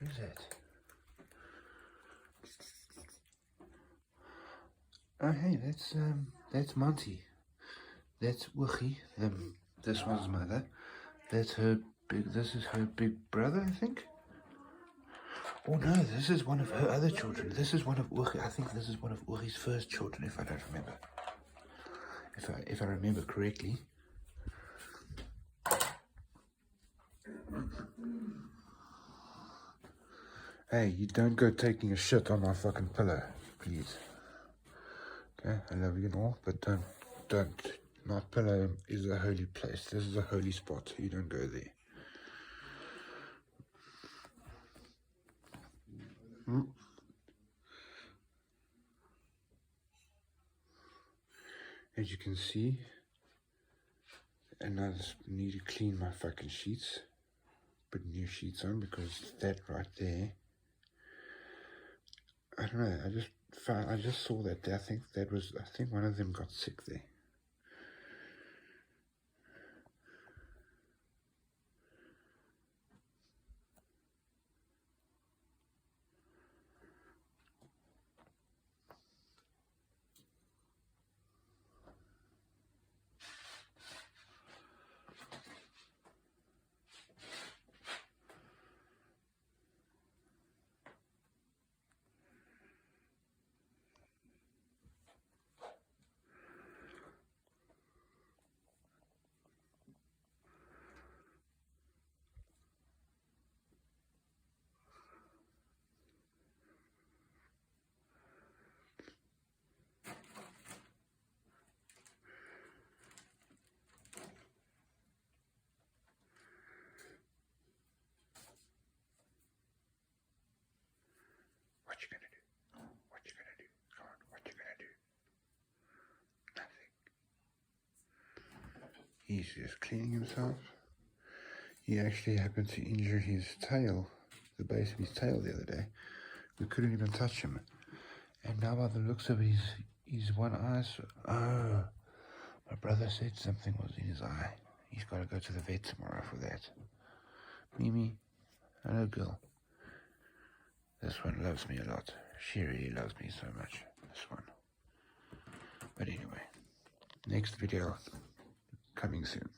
What is that? Oh, hey, that's Monty. That's Woogie. This one's mother. This is her big brother, I think. Oh no, this is one of her other children. This is one of Woogie. I think this is one of Woogie's first children, if I don't remember. If I remember correctly. Hey, you don't go taking a shit on my fucking pillow, please. Okay, I love you and all, but don't. My pillow is a holy place. This is a holy spot. You don't go there. As you can see, and I just need to clean my fucking sheets. Put new sheets on because that right there. I don't know. I just saw that. I think one of them got sick there. What you gonna do? What you gonna do? Come on, what you gonna do? Nothing. He's just cleaning himself. He actually happened to injure his tail, the base of his tail the other day. We couldn't even touch him. And now by the looks of his one eye, oh, my brother said something was in his eye. He's got to go to the vet tomorrow for that. Mimi, hello girl. This one loves me a lot. She really loves me so much, this one. But anyway, next video coming soon.